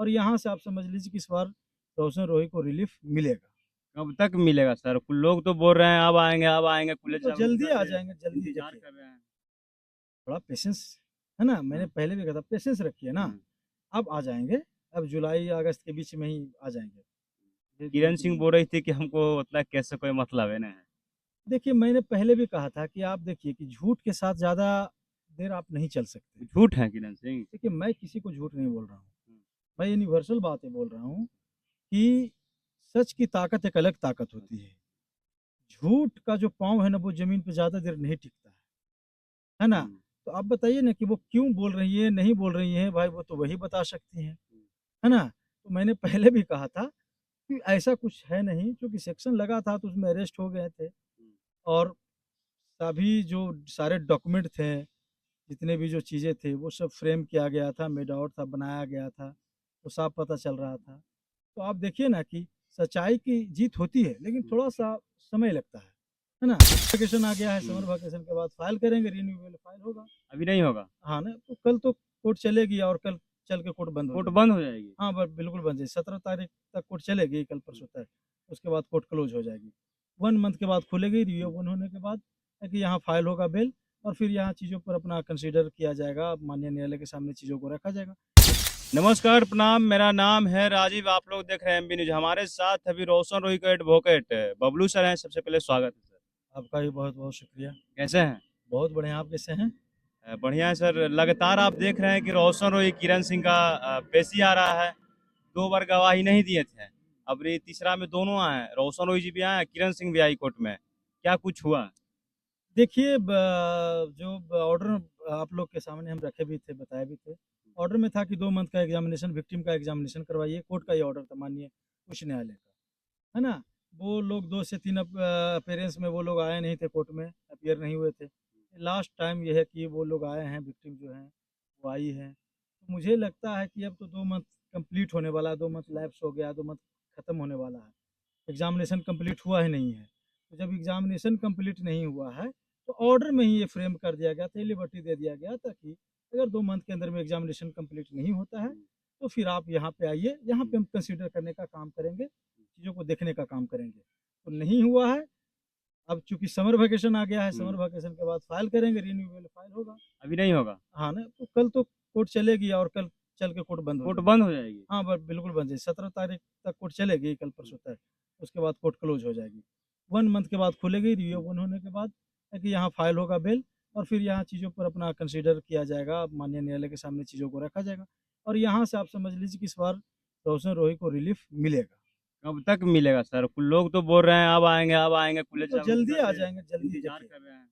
और यहाँ से आप समझ लीजिए कि इस बार रोशन रोही को रिलीफ मिलेगा। कब तक मिलेगा सर? कुछ लोग तो बोल रहे हैं अब आएंगे, ये पुलिस तो जल्दी आ से जाएंगे, जल्दी इंतजार देखिए। कर रहे हैं। थोड़ा पेशेंस है ना, मैंने हम्म, पहले भी कहा था पेशेंस रखिए ना। हम्म। अब आ जाएंगे, अब जुलाई अगस्त के बीच में ही आ जाएंगे। ये दो किरण सिंह तीन बोल रही थी कि हमको उतना केस से कोई मतलब है नहीं है। देखिए, मैंने पहले भी कहा था कि आप देखिए कि झूठ के साथ ज़्यादा देर आप नहीं चल सकते। झूठ है किरण सिंह। देखिए, मैं किसी को झूठ नहीं बोल रहा हूँ, हम्म, मैं यूनिवर्सल बातें बोल रहा हूँ कि सच की ताकत एक अलग ताकत होती है। झूठ का जो पाँव है ना, वो ज़मीन पे ज़्यादा देर नहीं टिकता है ना? हम्म, तो आप बताइए ना कि वो क्यों बोल रही हैं, नहीं बोल रही हैं, भाई वो तो वही बता सकती हैं, हम्म, है ना? तो मैंने पहले भी कहा था कि ऐसा कुछ है नहीं, क्योंकि सेक्शन लगा था तो उसमें अरेस्ट हो गए थे हम्म, और सभी जो सारे डॉक्यूमेंट थे, जितने भी जो चीज़ें थी, वो सब फ्रेम किया गया था, मेड आउट था, बनाया गया था, तो साफ पता चल रहा था। तो आप देखिए ना कि सच्चाई की जीत होती है, लेकिन हम्म, थोड़ा-सा समय लगता है ना? वैकेशन आ गया है, समर हम्म। वैकेशन के बाद फाइल करेंगे, रिन्यूएबल फाइल होगा। अभी नहीं होगा? हाँ ना, तो कल तो कोर्ट चलेगी और कल चल के कोर्ट बंद हो कोर्ट जाएगी। बंद हो जाएगी? हाँ, ब बिल्कुल बंद है, 17 तारीख तक कोर्ट चलेगी, कल हम्म, परसों तक। उसके बाद कोर्ट क्लोज़ हो जाएगी। 1 मंथ के बाद खुलेगी, हम्म। रीओपन होने के बाद है कि यहाँ फाइल होगा बेल और फिर यहाँ चीज़ों पर अपना कंसीडर किया जाएगा, माननीय न्यायालय के सामने चीज़ों को रखा जाएगा। नमस्कार, प्रणाम। मेरा नाम है राजीव। आप लोग देख रहे हैं एमबी न्यूज। हमारे साथ अभी रोशन रोही का एडवोकेट बबलू सर हैं। सबसे पहले स्वागत है सर। आपका भी बहुत-बहुत शुक्रिया। कैसे हैं? बहुत बढ़िया, आप कैसे हैं? बढ़िया है सर। लगातार आप देख रहे हैं कि रोशन रोही किरण सिंह का पेशी आ रहा है। 2 बार गवाही नहीं दिए थे, अब ये तीसरा में दोनों आए हैं। रोशन रोही जी भी आए हैं, किरण सिंह भी आई कोर्ट में। क्या कुछ हुआ? देखिए, जो ऑर्डर आप लोग के सामने हम रखे भी थे, बताए भी थे। ऑर्डर में था कि 2 मंथ का एग्ज़ामिनेशन, विक्टिम का एग्ज़ामिनेशन करवाइए, कोर्ट का ये ऑर्डर था माननीय उच्च न्यायालय का, है ना? वो लोग 2 से 3 अपीयरेंस में वो लोग आए नहीं थे कोर्ट में, अपीयर नहीं हुए थे। लास्ट टाइम ये है कि वो लोग आए हैं, विक्टिम जो हैं, वो आई है। तो मुझे लगता है कि अब तो 2 मंथ कंप्लीट होने वाला है, 2 मंथ लैप्स हो गया, 2 मंथ खत्म होने वाला है। एग्ज़ामिनेशन कंप्लीट हुआ ही नहीं है। तो जब एग्ज़ामिनेशन कंप्लीट नहीं हुआ है, तो ऑर्डर में ही ये फ्रेम कर दिया गया था, ये लिबर्टी दे दिया गया ताकि अगर 2 मंथ के अंदर में एग्ज़ामिनेशन कंप्लीट नहीं होता है, तो फिर आप यहाँ पे आइए, यहाँ पे हम कंसीडर करने का काम करेंगे, चीज़ों को देखने का काम करेंगे। तो नहीं हुआ है, अब चूँकि समर वैकेशन आ गया है, समर वैकेशन के बाद फाइल करेंगे, रिन्यूएबल फाइल होगा। अभी नहीं होगा? हाँ ना, तो कल तो कोर्ट चलेगी और कल चल के कोर्ट बंद हो कोर्ट जाएगी। बंद हो जाएगी? हाँ, ब बिल्कुल बंद है, 17 तारीख तक कोर्ट चलेगी, कल परसों तक। उसके बाद कोर्ट क्लोज़ हो जाएगी। 1 मंथ के बाद खुलेगी, रीओपन होने के बाद है कि यहाँ फाइल होगा बेल और फिर यहाँ चीज़ों पर अपना कंसीडर किया जाएगा, माननीय न्यायालय के सामने चीज़ों को रखा जाएगा और यहाँ से आप समझ लीजिए कि इस बार रोशन रोही को रिलीफ मिलेगा। कब तक मिलेगा सर? कुछ लोग तो बोल रहे हैं अब आएंगे, ये पुलिस तो जल्दी आ से जाएँगे, जल्दी इंतजार देखिए। कर रहे हैं।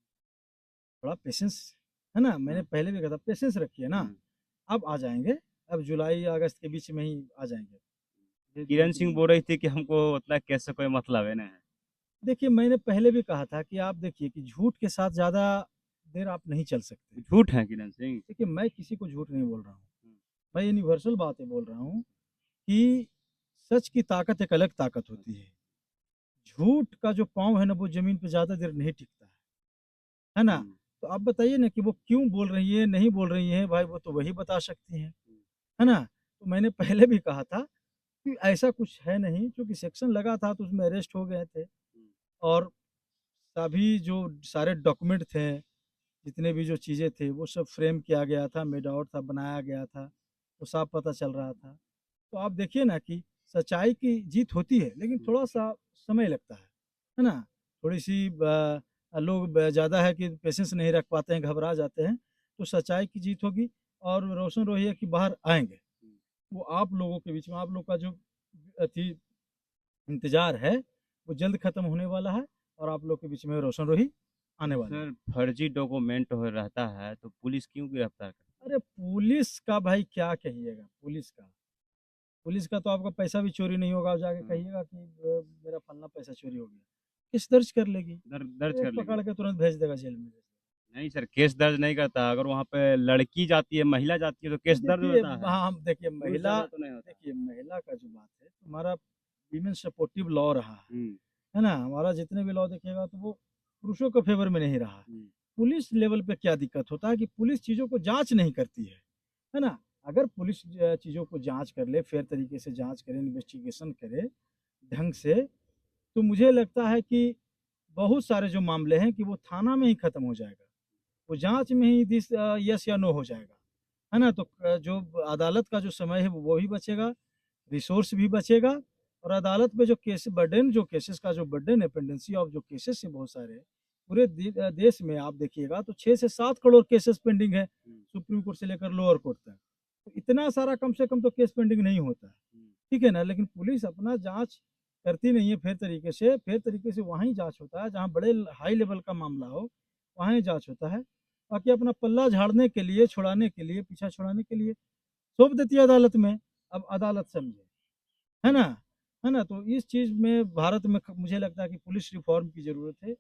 थोड़ा पेशेंस है ना, मैंने हम्म, पहले भी कहा था पेशेंस रखिए ना। हम्म। अब आ जाएँगे, अब जुलाई अगस्त के बीच में ही आ जाएँगे। ये किरण 2-3 सिंह बोल रही थी कि हमको उतना केस से कोई मतलब है नहीं है। देखिए, मैंने पहले भी कहा था कि आप देखिए कि झूठ के साथ ज़्यादा देर आप नहीं चल सकते। झूठ है किरण सिंह। देखिए, मैं किसी को झूठ नहीं बोल रहा हूँ, हम्म, मैं यूनिवर्सल बातें बोल रहा हूँ कि सच की ताकत एक अलग ताकत होती है। झूठ का जो पाँव है ना, वो ज़मीन पे ज़्यादा देर नहीं टिकता है ना? हम्म, तो आप बताइए ना कि वो क्यों बोल रही हैं, नहीं बोल रही हैं, भाई वो तो वही बता सकती हैं, हम्म, है ना? तो मैंने पहले भी कहा था कि ऐसा कुछ है नहीं, क्योंकि सेक्शन लगा था तो उसमें अरेस्ट हो गए थे हम्म, और सभी जो सारे डॉक्यूमेंट थे, जितने भी जो चीज़ें थी, वो सब फ्रेम किया गया था, मेड आउट था, बनाया गया था, तो साफ पता चल रहा था। तो आप देखिए ना कि सच्चाई की जीत होती है, लेकिन हम्म। थोड़ा-सा समय लगता है ना? थोड़ी-सी लोग ज़्यादा है कि पेशेंस नहीं रख पाते हैं, घबरा जाते हैं, तो सच्चाई की जीत होगी और रोशन रोही है कि बाहर आएँगे। वो आप लोगों के बीच में आप लोग का जो अथी इंतज़ार है, वो जल्द खत्म होने वाला है और आप लोग के बीच में रोशन रोही आने वाली है। सर, फर्जी डॉक्यूमेंट हो रहता है तो पुलिस क्यों गिरफ्तार करती है? अरे पुलिस का भाई क्या कहिएगा पुलिस का? पुलिस का तो आपका पैसा भी चोरी नहीं होगा, आप जाके हम्म, कहिएगा कि मेरा फलाना पैसा चोरी हो गया। केस दर्ज कर लेगी, दर्ज कर लेगी? पकड़ के तुरंत भेज देगा जेल में। नहीं सर, केस दर्ज नहीं करता। अगर वहाँ पे लड़की जाती है, महिला जाती है तो तो केस दर्ज देखिए होता है। हाँ, देखिए पुरुष महिला जाता तो नहीं होता। देखिए महिला का जो बात है, तुम्हारा वीमेन सपोर्टिव लॉ रहा हम्म, है ना? हमारा जितने भी लॉ देखिएगा तो वो पुरुषों के फ़ेवर में नहीं रहा है। हम्म, पुलिस लेवल पे क्या दिक्कत होता है कि पुलिस चीज़ों को जाँच नहीं करती है ना? अगर पुलिस चीज़ों को जांच कर ले, फेयर तरीके से जांच करे, इन्वेस्टिगेशन करे ढंग से, तो मुझे लगता है कि बहुत सारे जो मामले हैं कि वो थाना में ही खत्म हो जाएगा, वो जांच में ही यस या नो हो जाएगा, है ना? तो जो अदालत का जो समय है वो भी बचेगा, रिसोर्स भी बचेगा, और अदालत में जो केस बर्डन, जो केसेस का जो बर्डन है, पेंडेंसी ऑफ जो केसेस हैं बहुत सारे, पूरे देश में आप देखिएगा तो 6 से 7 करोड़ केसेस पेंडिंग है, सुप्रीम कोर्ट से लेकर लोअर कोर्ट तक। तो इतना सारा कम से कम तो केस पेंडिंग नहीं होता है, ठीक है ना? लेकिन पुलिस अपना जाँच करती नहीं है फेयर तरीके से वहाँ ही जाँच होता है, जहाँ बड़े हाई लेवल का मामला हो, वहाँ ही जाँच होता है। बाकी अपना पल्ला झाड़ने के लिए, छुड़ाने के लिए, पीछा छुड़ाने के लिए सौंप देती है अदालत में, अब अदालत समझे, है ना? है ना? तो इस चीज़ में भारत में मुझे लगता है कि पुलिस रिफ़ॉर्म की ज़रूरत है।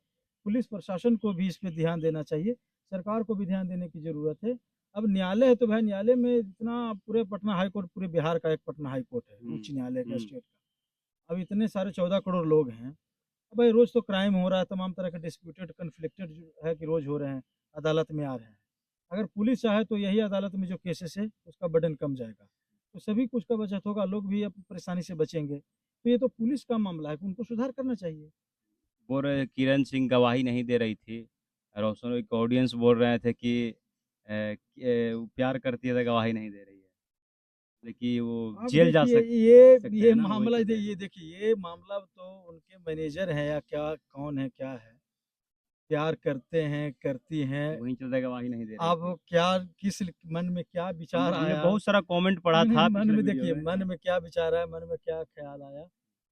पुलिस प्रशासन को भी इस पे ध्यान देना चाहिए, सरकार को भी ध्यान देने की ज़रूरत है। अब न्यायालय है तो भाई न्यायालय में इतना, पूरे पटना हाई कोर्ट, पूरे बिहार का एक पटना हाई कोर्ट है, उच्च न्यायालय का, स्टेट का। अब इतने सारे 14 करोड़ लोग हैं, अब भाई रोज़ तो क्राइम हो रहा है, तमाम तरह के डिस्प्यूटेड, कन्फ्लिक्टेड जो है कि रोज़ हो रहे हैं, अदालत में आ रहे हैं। अगर पुलिस चाहे तो यही अदालत में जो केसेस है, उसका बर्डन कम जाएगा। तो सभी कुछ का बचत होगा, लोग भी अब परेशानी से बचेंगे। तो ये तो पुलिस का मामला है, उनको सुधार करना चाहिए। बोल रहे किरण सिंह गवाही नहीं दे रही थी। रोशन एक ऑडियंस बोल रहे थे कि वो प्यार करती है तो गवाही नहीं दे रही है। लेकिन वो अब जेल जा देखिए सकते ये हैं ना, वही मामला चल रहा है। ये देखिए, ये मामला तो उनके मैनेजर हैं या क्या, कौन है, क्या है? प्यार करते हैं, करती हैं, वहीं चलते गवाही नहीं दे रही अब थी। क्या, किस मन में क्या विचार हमने आया? बहुत सारा कमेंट पढ़ा नहीं, था मन पिछले में वीडियो देखिए, में। मन में क्या विचार आया, मन में क्या ख़्याल आया,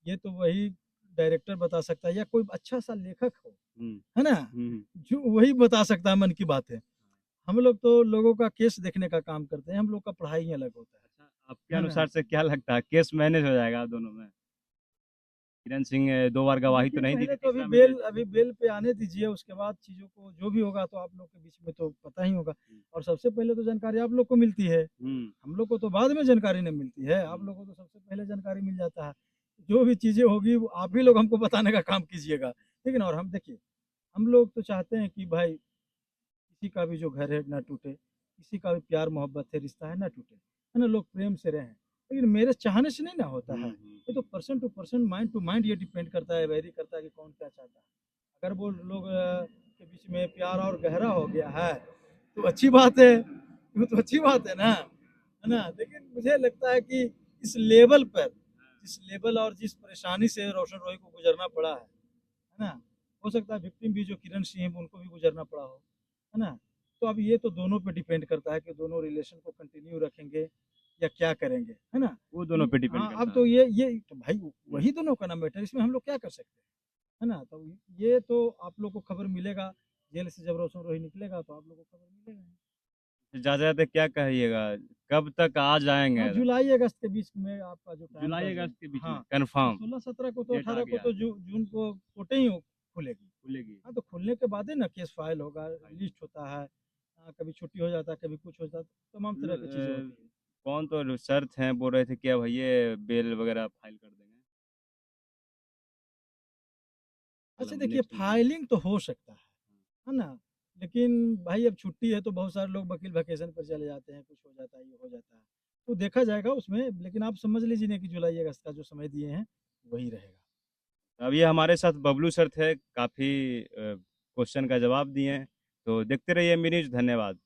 ये तो वही डायरेक्टर बता सकता है, या कोई अच्छा-सा लेखक हो, हुँ, है ना? हुँ। जो वही बता सकता है मन की बातें। हम लोग तो लोगों का केस देखने का काम करते हैं, हम लोग का पढ़ाई ही अलग होता अच्छा, आपके है ना? अनुसार से क्या लगता है केस मैनेज हो जाएगा दोनों में? किरण सिंह 2 बार गवाही तो देखिए, नहीं दी थी, पहले तो तीसरा में दे दी। अभी बेल पे आने दीजिए, उसके बाद चीज़ों को जो भी होगा तो आप लोग के बीच में तो पता ही होगा, हुँ, और सबसे पहले तो जानकारी आप लोग को मिलती है। हुँ, हम लोग को तो बाद में जानकारी नहीं मिलती है, आप लोगों को तो सबसे पहले जानकारी मिल जाता है। जो भी चीज़ें होगी वो आप ही लोग हमको बताने का काम कीजिएगा, ठीक है ना? और हम देखिए, हम लोग तो चाहते हैं कि भाई किसी का भी जो घर है ना टूटे, किसी का भी प्यार मोहब्बत है, रिश्ता है ना टूटे, है ना? लोग प्रेम से रहें। लेकिन मेरे चाहने से नहीं ना होता है, हुँ, ये तो person to person, mind to mind ये डिपेंड करता है, वेरी करता है कि कौन क्या चाहता है। अगर वो लोग के बीच में प्यार और गहरा हो गया है, तो अच्छी बात है, वो तो अच्छी बात है ना? लेकिन मुझे लगता है कि इस लेवल पर, जिस लेवल और जिस परेशानी से रोशन रॉय को गुजरना पड़ा है ना? हो सकता है विक्टिम भी जो किरण सिंह है उनको भी गुजरना पड़ा हो, है ना? तो अब ये तो दोनों पे डिपेंड करता है कि दोनों रिलेशन को कंटिन्यू रखेंगे या क्या करेंगे, है ना? वो दोनों पे डिपेंड हाँ, अब करता तो है। ये तो भाई हुँ, वही दोनों का ना मैटर, इसमें हम लोग क्या कर सकते हैं, है ना? तो ये तो आप लोग को खबर मिलेगा, जेल से जब रोशन रोही निकलेगा तो आप लोग को खबर मिलेगा ही। जाते-जाते क्या कहिएगा? कब तक आ हाँ, जाएँगे? जुलाई अगस्त के बीच में आपका जो टाइम का जुलाई जो, अगस्त के बीच में हाँ, कन्फर्म 16-17 को तो, डेट आ 18 को गया, तो जून को कोर्टें ही खुलेगी। खुलेगी। हाँ, तो खुलने के बाद ही ना केस फाइल होगा, लिस्ट होता है, कभी छुट्टी हो जाता है, कभी कुछ हो जाता है, तमाम तरह की चीज़ें होती हैं। कौन तो शर्त हैं बोल रहे थे कि अब ये बेल वगैरह फाइल कर देंगे? अच्छा मतलब देखिए, नेक्स्ट मंथ। फाइलिंग तो हो सकता है ना? लेकिन भाई अब छुट्टी है तो बहुत सारे लोग वकील वैकेशन पर चले जाते हैं, कुछ हो जाता है, ये हो जाता है। तो देखा जाएगा उसमें, लेकिन आप समझ लीजिए ना कि जुलाई अगस्त का जो समय दिए हैं, वही रहेगा। अब ये हमारे साथ बबलू सर थे, काफ़ी क्वेश्चन का जवाब दिए हैं। तो देखते रहिए मी न्यूज़, धन्यवाद।